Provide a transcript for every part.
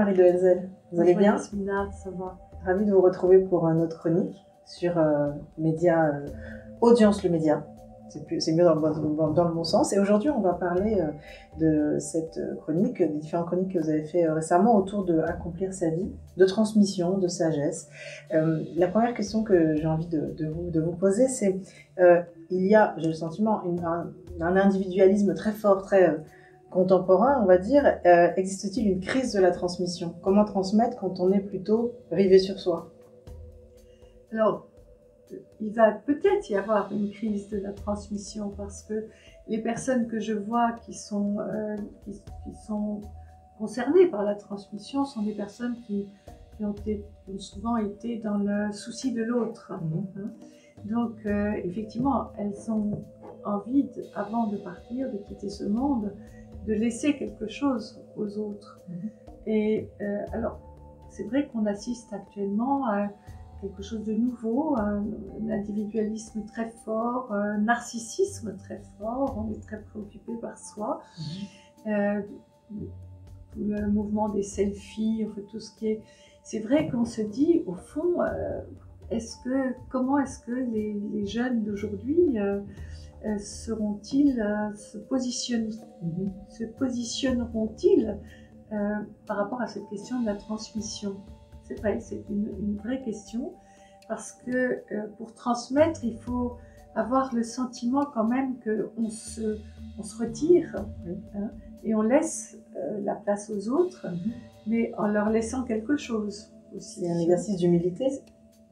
Marie de Hetzel, vous allez bien? Yasmina, ça va. Ravie de vous retrouver pour notre chronique sur média, Audience le média. C'est mieux dans le bon sens. Et aujourd'hui, on va parler de cette chronique, des différentes chroniques que vous avez fait récemment autour de accomplir sa vie, de transmission, de sagesse. La première question que j'ai envie de vous poser, c'est il y a, j'ai le sentiment, un individualisme très fort, très contemporain, on va dire. Existe-t-il une crise de la transmission? Comment transmettre quand on est plutôt rivé sur soi? Alors, il va peut-être y avoir une crise de la transmission parce que les personnes que je vois qui sont concernées par la transmission sont des personnes qui ont souvent été dans le souci de l'autre. Hein. Donc, effectivement, elles ont envie, avant de partir, de quitter ce monde, de laisser quelque chose aux autres. Et alors, c'est vrai qu'on assiste actuellement à quelque chose de nouveau, un individualisme très fort, un narcissisme très fort, on est très préoccupé par soi. Le mouvement des selfies, en fait, tout ce qui est... C'est vrai qu'on se dit, au fond, comment est-ce que les jeunes d'aujourd'hui se positionneront-ils par rapport à cette question de la transmission? C'est vrai, c'est une vraie question, parce que pour transmettre, il faut avoir le sentiment quand même qu'on se retire hein, et on laisse la place aux autres, mais en leur laissant quelque chose aussi. C'est un exercice d'humilité.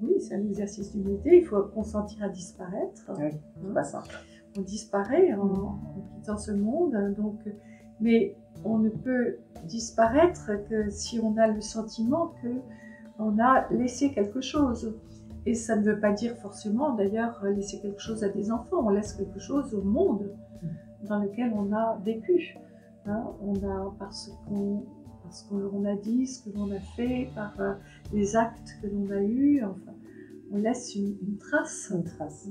Oui, c'est un exercice d'humilité, il faut consentir à disparaître. Oui, c'est pas simple. On disparaît en quittant ce monde, donc, mais on ne peut disparaître que si on a le sentiment qu'on a laissé quelque chose. Et ça ne veut pas dire forcément, d'ailleurs, laisser quelque chose à des enfants. On laisse quelque chose au monde dans lequel on a vécu. Hein, parce qu'on a dit, ce que l'on a fait, par les actes que l'on a eus, enfin, on laisse une trace. Une trace.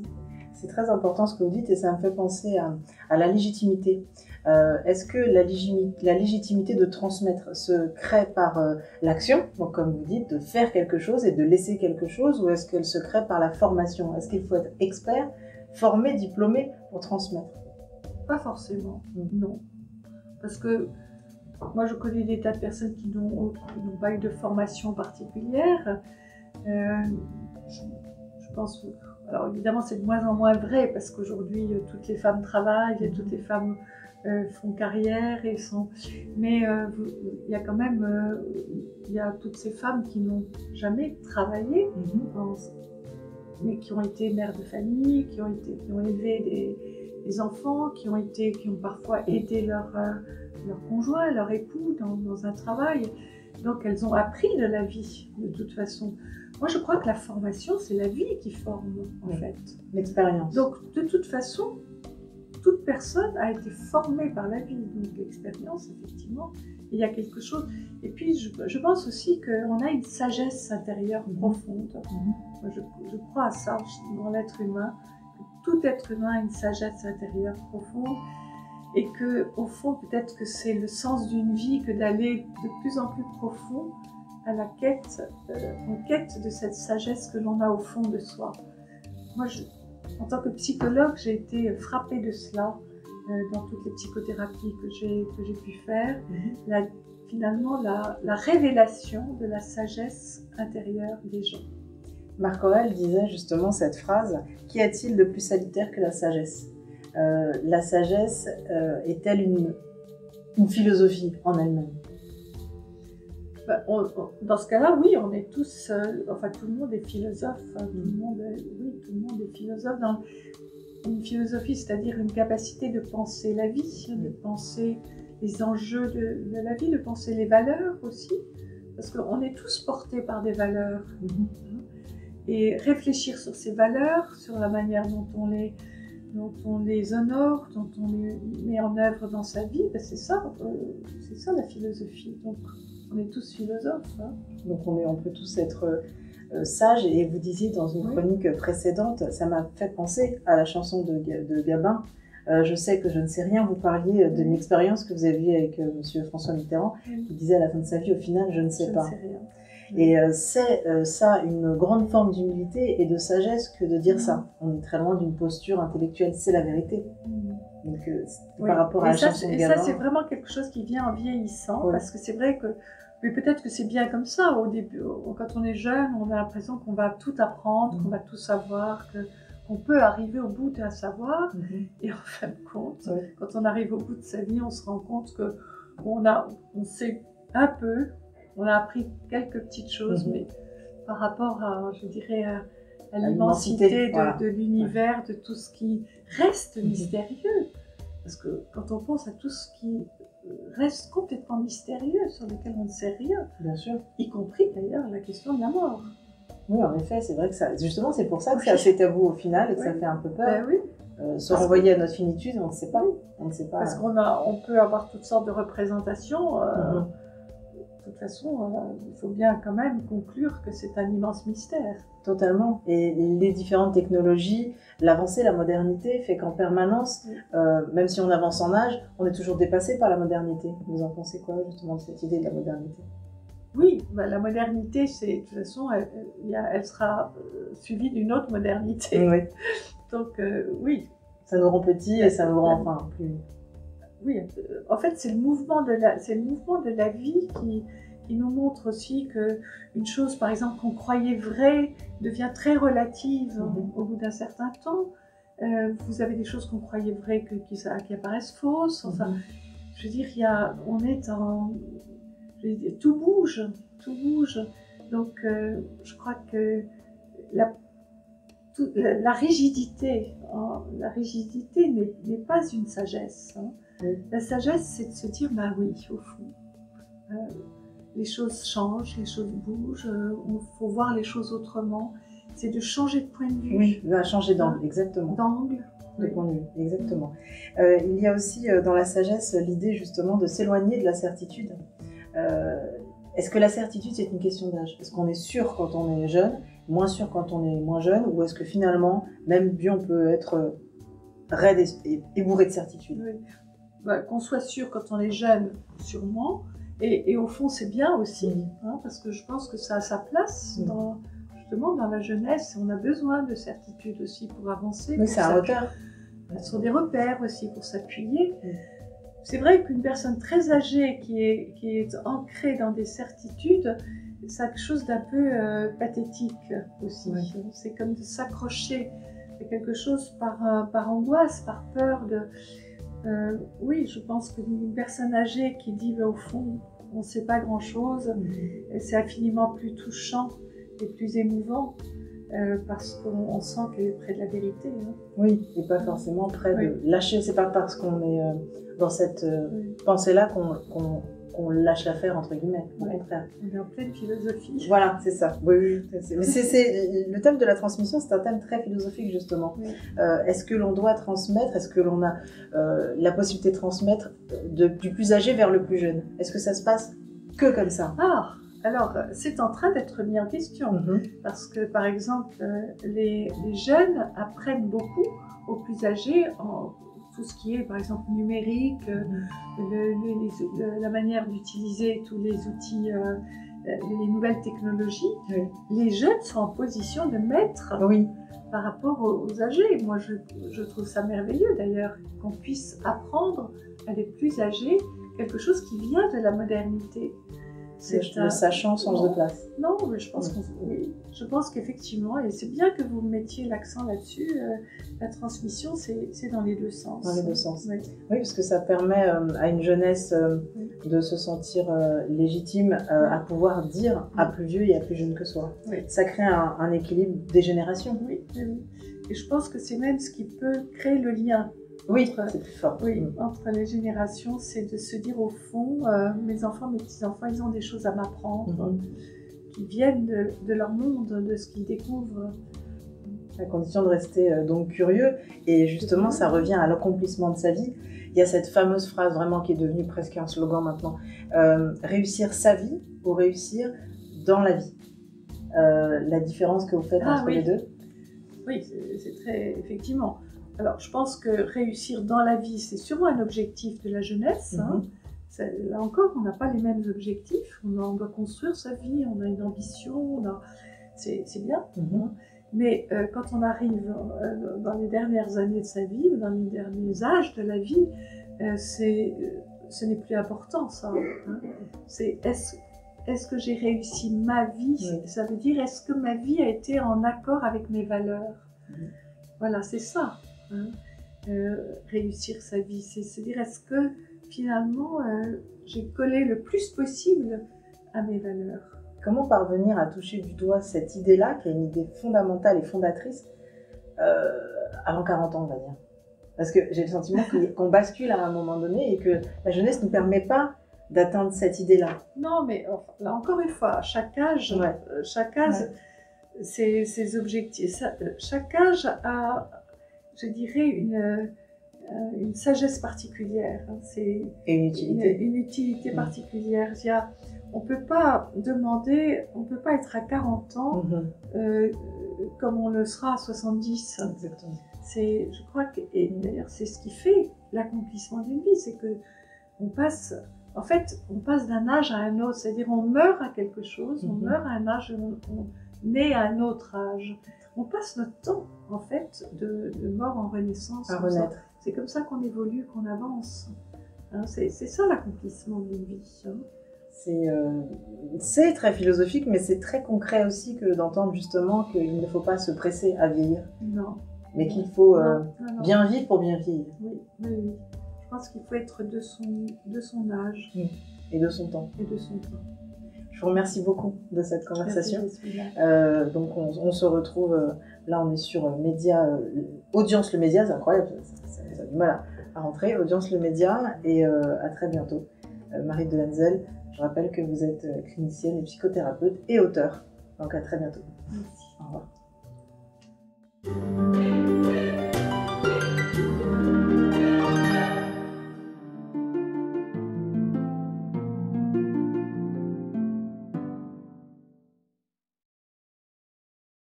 C'est très important ce que vous dites et ça me fait penser à la légitimité. Est-ce que la légitimité de transmettre se crée par l'action, donc comme vous dites, de faire quelque chose et de laisser quelque chose, ou est-ce qu'elle se crée par la formation? Est-ce qu'il faut être expert, formé, diplômé pour transmettre? Pas forcément, non. Parce que moi je connais des tas de personnes qui n'ont pas eu de formation particulière. Je pense... Alors évidemment c'est de moins en moins vrai parce qu'aujourd'hui toutes les femmes travaillent et toutes les femmes font carrière mais il y a quand même il y a toutes ces femmes qui n'ont jamais travaillé mais qui ont été mères de famille, qui ont élevé des enfants, qui ont parfois aidé leur conjoint, leur époux dans un travail. Donc elles ont appris de la vie de toute façon. Moi, je crois que la formation, c'est la vie qui forme, en fait. L'expérience. Donc, de toute façon, toute personne a été formée par la vie. Donc, l'expérience, effectivement, il y a quelque chose. Et puis, je pense aussi qu'on a une sagesse intérieure profonde. Moi, je crois à ça dans l'être humain. Tout être humain a une sagesse intérieure profonde. Et qu'au fond, peut-être que c'est le sens d'une vie que d'aller de plus en plus profond à la quête, en quête de cette sagesse que l'on a au fond de soi. Moi, en tant que psychologue, j'ai été frappée de cela dans toutes les psychothérapies que j'ai pu faire. Finalement, la révélation de la sagesse intérieure des gens. Marc Aurèle disait justement cette phrase: qu'y a-t-il de plus salutaire que la sagesse? La sagesse est-elle une philosophie en elle-même? Dans ce cas-là, oui, on est tous, enfin tout le monde est philosophe, tout le monde est philosophe dans une philosophie, c'est-à-dire une capacité de penser la vie, de penser les enjeux de la vie, de penser les valeurs aussi, parce qu'on est tous portés par des valeurs. Et réfléchir sur ces valeurs, sur la manière dont on les honore, dont on les met en œuvre dans sa vie, c'est ça la philosophie. Donc, on est tous philosophes. Hein. Donc on peut tous être sages. Et vous disiez dans une chronique précédente, ça m'a fait penser à la chanson de Gabin, Je sais que je ne sais rien. Vous parliez d'une expérience que vous avez eue avec Monsieur François Mitterrand, qui disait à la fin de sa vie, au final, je ne sais pas. Je ne sais rien. Et c'est ça une grande forme d'humilité et de sagesse que de dire ça. On est très loin d'une posture intellectuelle, c'est la vérité. Donc, par rapport à la chanson de Gabin. Et ça, c'est vraiment quelque chose qui vient en vieillissant, parce que c'est vrai que, mais peut-être que c'est bien comme ça, au début, quand on est jeune, on a l'impression qu'on va tout apprendre, qu'on va tout savoir, qu'on peut arriver au bout d'un savoir, et en fin de compte, quand on arrive au bout de sa vie, on se rend compte qu'on sait un peu, on a appris quelques petites choses, mais par rapport à, je dirais, à l'immensité de l'univers, de tout ce qui reste mystérieux. Parce que quand on pense à tout ce qui reste complètement mystérieux, sur lequel on ne sait rien, bien sûr, y compris d'ailleurs la question de la mort. Oui, en effet, c'est vrai que ça, justement, c'est pour ça que c'est assez tabou au final et que ça fait un peu peur. Se renvoyer à notre finitude, on ne sait pas. On ne sait pas. Parce on peut avoir toutes sortes de représentations. De toute façon, il faut bien quand même conclure que c'est un immense mystère. Totalement. Et les différentes technologies, l'avancée, la modernité fait qu'en permanence, même si on avance en âge, on est toujours dépassé par la modernité. Vous en pensez quoi justement de cette idée de la modernité? Oui, bah, la modernité, de toute façon, elle sera suivie d'une autre modernité. Oui. Donc, oui. Ça nous rend petits et ça nous rend enfin plus... Oui, en fait, c'est le mouvement de la vie qui nous montre aussi qu'une chose, par exemple, qu'on croyait vraie, devient très relative au bout d'un certain temps. Vous avez des choses qu'on croyait vraies qui apparaissent fausses. Enfin, je veux dire, on est en... Tout bouge. Donc, je crois que la rigidité n'est pas une sagesse. La sagesse, c'est de se dire, bah oui, au fond, les choses changent, les choses bougent, il faut voir les choses autrement. C'est de changer de point de vue. Oui, changer d'angle, exactement. D'angle. De point de vue, exactement. Il y a aussi dans la sagesse l'idée justement de s'éloigner de la certitude. Est-ce que la certitude, c'est une question d'âge? Est-ce qu'on est sûr quand on est jeune, moins sûr quand on est moins jeune, ou est-ce que finalement, même vieux, on peut être raide et bourré de certitude? Oui. Bah, qu'on soit sûr quand on est jeune, sûrement, et au fond, c'est bien aussi, parce que je pense que ça a sa place justement dans la jeunesse. On a besoin de certitude aussi pour avancer. Oui, c'est un repère. Ce sont des repères aussi pour s'appuyer. C'est vrai qu'une personne très âgée qui est ancrée dans des certitudes, c'est quelque chose d'un peu pathétique aussi. C'est comme de s'accrocher à quelque chose par angoisse, par peur de... oui, je pense qu'une personne âgée qui dit au fond, on ne sait pas grand-chose, c'est infiniment plus touchant et plus émouvant parce qu'on sent qu'elle est près de la vérité. Oui, et pas forcément près de lâcher. C'est pas parce qu'on est dans cette pensée-là qu'on lâche l'affaire, entre guillemets, au contraire. On est en pleine philosophie. Voilà, c'est ça. Oui. Le thème de la transmission, c'est un thème très philosophique, justement. Est-ce que l'on doit transmettre? Est-ce que l'on a la possibilité de transmettre du plus âgé vers le plus jeune? Est-ce que ça se passe que comme ça? Alors, c'est en train d'être mis en question. Parce que, par exemple, les jeunes apprennent beaucoup aux plus âgés en tout ce qui est, par exemple, numérique, la manière d'utiliser tous les outils, les nouvelles technologies. Les jeunes sont en position de maître par rapport aux âgés. Moi, je trouve ça merveilleux, d'ailleurs, qu'on puisse apprendre à des plus âgés quelque chose qui vient de la modernité. Le sachant change de place. Non, mais je pense qu'effectivement, et c'est bien que vous mettiez l'accent là-dessus, la transmission, c'est dans les deux sens. Dans les deux sens. Oui, parce que ça permet à une jeunesse de se sentir légitime à pouvoir dire à plus vieux et à plus jeune que soi. Ça crée un équilibre des générations. Oui. Et je pense que c'est même ce qui peut créer le lien. C'est plus fort. Entre les générations, c'est de se dire au fond, mes enfants, mes petits-enfants, ils ont des choses à m'apprendre, qui viennent de leur monde, de ce qu'ils découvrent. À condition de rester donc curieux, et justement ça revient à l'accomplissement de sa vie. Il y a cette fameuse phrase vraiment qui est devenue presque un slogan maintenant, réussir sa vie ou réussir dans la vie. La différence que vous faites entre les deux? Oui, c'est très... Effectivement. Alors, je pense que réussir dans la vie, c'est sûrement un objectif de la jeunesse. Hein. Là encore, on n'a pas les mêmes objectifs. On doit construire sa vie, on a une ambition, c'est bien. Hein. Mais quand on arrive dans les dernières années de sa vie, ou dans les derniers âges de la vie, ce n'est plus important, ça. Hein. C'est est-ce que j'ai réussi ma vie? Ça veut dire, est-ce que ma vie a été en accord avec mes valeurs? Voilà, c'est ça. Hein. Réussir sa vie, c'est dire, est-ce que finalement, j'ai collé le plus possible à mes valeurs? Comment parvenir à toucher du doigt cette idée-là, qui est une idée fondamentale et fondatrice, avant 40 ans, on va dire? Parce que j'ai le sentiment qu'on bascule à un moment donné et que la jeunesse ne nous permet pas d'atteindre cette idée-là. Non, mais enfin, là encore une fois, chaque âge, ses objectifs. Chaque âge a, je dirais, une sagesse particulière. Hein. Et une utilité. Une utilité particulière. On ne peut pas demander, on ne peut pas être à 40 ans comme on le sera à 70. Exactement. Je crois que, et d'ailleurs c'est ce qui fait l'accomplissement d'une vie, c'est que on passe d'un âge à un autre, c'est-à-dire on meurt à quelque chose, on meurt à un âge, on naît à un autre âge. On passe notre temps, en fait, de mort en renaissance. À renaître. C'est comme ça qu'on évolue, qu'on avance. Hein, c'est ça l'accomplissement d'une vie. Hein. C'est très philosophique, mais c'est très concret aussi que d'entendre justement qu'il ne faut pas se presser à vieillir. Non. Mais qu'il faut bien vivre pour bien vieillir. Oui. Je pense qu'il faut être de son âge. Et de son temps. Je vous remercie beaucoup de cette conversation. Donc on se retrouve, là on est sur Audience le Média, c'est incroyable, ça a du mal à rentrer, Audience le Média, et à très bientôt. Marie de Henzel, je rappelle que vous êtes clinicienne et psychothérapeute et auteure, donc à très bientôt. Merci. Au revoir.